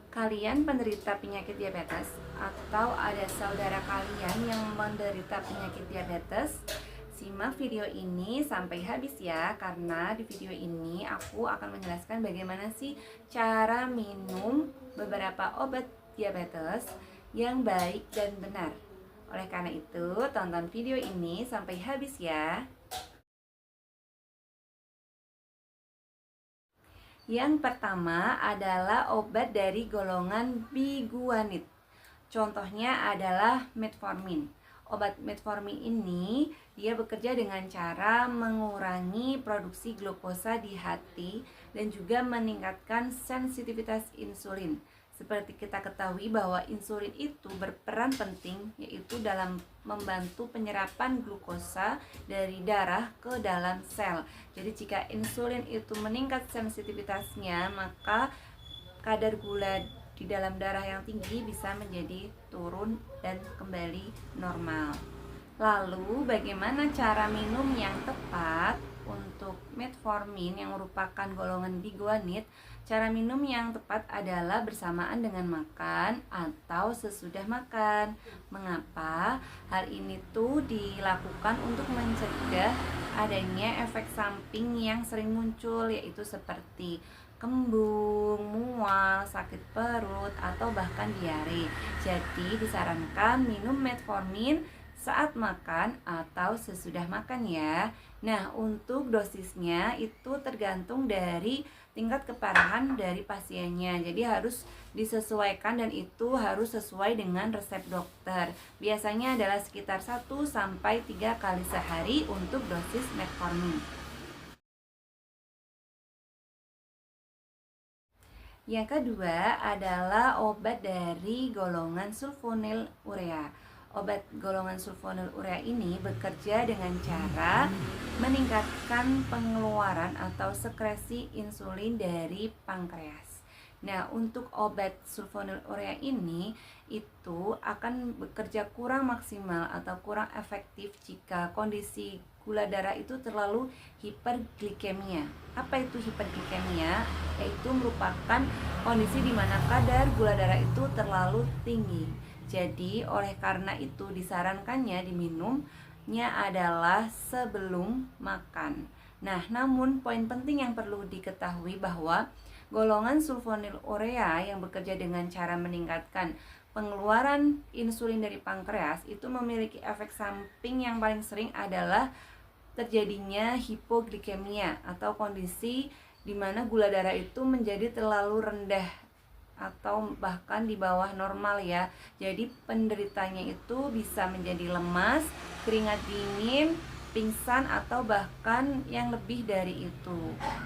Kalian penderita penyakit diabetes atau ada saudara kalian yang menderita penyakit diabetes? Simak video ini sampai habis ya, karena di video ini aku akan menjelaskan bagaimana sih cara minum beberapa obat diabetes yang baik dan benar. Oleh karena itu, tonton video ini sampai habis ya. Yang pertama adalah obat dari golongan biguanid. Contohnya adalah metformin. Obat metformin ini dia bekerja dengan cara mengurangi produksi glukosa di hati dan juga meningkatkan sensitivitas insulin. Seperti kita ketahui bahwa insulin itu berperan penting yaitu dalam membantu penyerapan glukosa dari darah ke dalam sel. Jadi jika insulin itu meningkat sensitivitasnya, maka kadar gula di dalam darah yang tinggi bisa menjadi turun dan kembali normal. Lalu bagaimana cara minum yang tepat untuk metformin yang merupakan golongan biguanid? Cara minum yang tepat adalah bersamaan dengan makan atau sesudah makan. Mengapa? Hal ini tuh dilakukan untuk mencegah adanya efek samping yang sering muncul, yaitu seperti kembung, mual, sakit perut, atau bahkan diare. Jadi disarankan minum metformin saat makan atau sesudah makan ya. Nah, untuk dosisnya itu tergantung dari tingkat keparahan dari pasiennya. Jadi harus disesuaikan dan itu harus sesuai dengan resep dokter. Biasanya adalah sekitar 1 sampai 3 kali sehari untuk dosis metformin. Yang kedua adalah obat dari golongan sulfonylurea. Obat golongan sulfonylurea ini bekerja dengan cara meningkatkan pengeluaran atau sekresi insulin dari pankreas. Nah, untuk obat sulfonylurea ini itu akan bekerja kurang maksimal atau kurang efektif jika kondisi gula darah itu terlalu hiperglikemia. Apa itu hiperglikemia? Yaitu merupakan kondisi di mana kadar gula darah itu terlalu tinggi. Jadi, oleh karena itu disarankannya diminumnya adalah sebelum makan. Nah, namun poin penting yang perlu diketahui bahwa golongan sulfonylurea yang bekerja dengan cara meningkatkan pengeluaran insulin dari pankreas itu memiliki efek samping yang paling sering adalah terjadinya hipoglikemia atau kondisi di mana gula darah itu menjadi terlalu rendah atau bahkan di bawah normal ya. Jadi penderitanya itu bisa menjadi lemas, keringat dingin, pingsan atau bahkan yang lebih dari itu.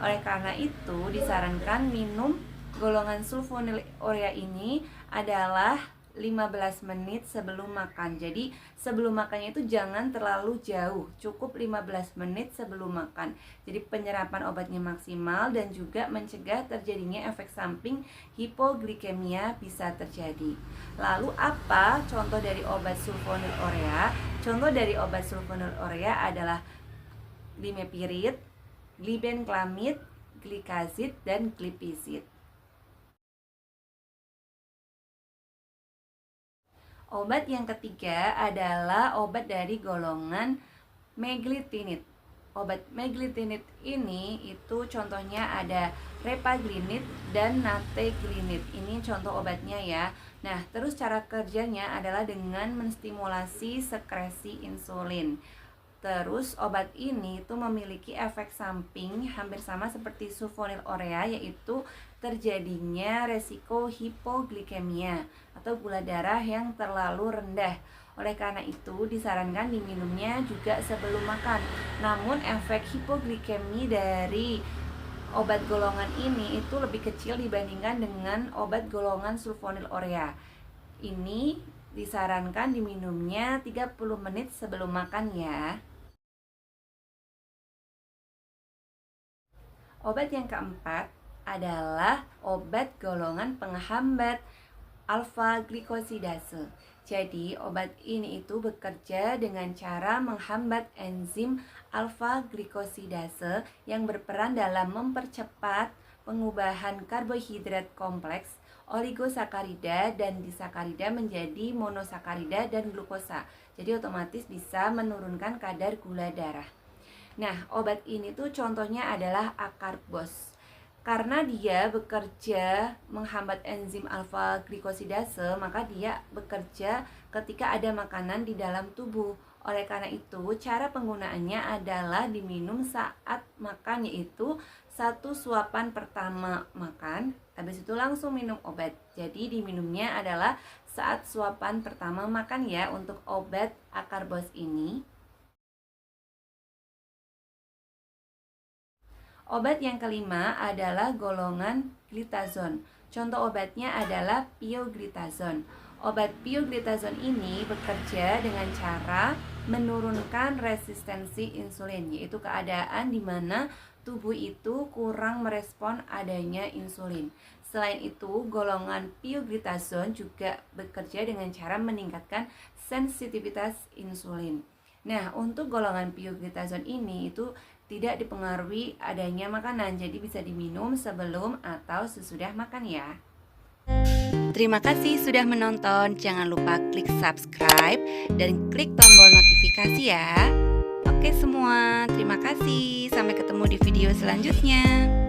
Oleh karena itu disarankan minum golongan sulfonylurea ini adalah 15 menit sebelum makan. Jadi sebelum makannya itu jangan terlalu jauh, cukup 15 menit sebelum makan. Jadi penyerapan obatnya maksimal dan juga mencegah terjadinya efek samping hipoglikemia bisa terjadi. Lalu apa contoh dari obat sulfonylurea? Contoh dari obat sulfonylurea adalah glimepirid, glibenclamid, glikazid, dan glipizid. Obat yang ketiga adalah obat dari golongan meglitinid. Obat meglitinid ini itu contohnya ada repaglinid dan nateglinid. Ini contoh obatnya ya. Nah, terus cara kerjanya adalah dengan menstimulasi sekresi insulin. Terus obat ini itu memiliki efek samping hampir sama seperti sulfonylurea, yaitu terjadinya resiko hipoglikemia atau gula darah yang terlalu rendah. Oleh karena itu disarankan diminumnya juga sebelum makan. Namun efek hipoglikemi dari obat golongan ini itu lebih kecil dibandingkan dengan obat golongan sulfonylurea. Ini disarankan diminumnya 30 menit sebelum makan ya. Obat yang keempat adalah obat golongan penghambat alfa glikosidase. Jadi, obat ini itu bekerja dengan cara menghambat enzim alfa glikosidase yang berperan dalam mempercepat pengubahan karbohidrat kompleks oligosakarida dan disakarida menjadi monosakarida dan glukosa. Jadi otomatis bisa menurunkan kadar gula darah. Nah, obat ini tuh contohnya adalah akarbos. Karena dia bekerja menghambat enzim alfa glikosidase, maka dia bekerja ketika ada makanan di dalam tubuh. Oleh karena itu, cara penggunaannya adalah diminum saat makan, yaitu 1 suapan pertama makan, habis itu langsung minum obat. Jadi diminumnya adalah saat suapan pertama makan ya untuk obat akarbos ini. Obat yang kelima adalah golongan glitazon. Contoh obatnya adalah pioglitazon. Obat pioglitazon ini bekerja dengan cara menurunkan resistensi insulin, yaitu keadaan di mana tubuh itu kurang merespon adanya insulin. Selain itu, golongan pioglitazon juga bekerja dengan cara meningkatkan sensitivitas insulin. Nah, untuk golongan pioglitazon ini itu tidak dipengaruhi adanya makanan, jadi bisa diminum sebelum atau sesudah makan ya. Terima kasih sudah menonton. Jangan lupa klik subscribe dan klik tombol notifikasi ya. Oke semua, terima kasih. Sampai ketemu di video selanjutnya.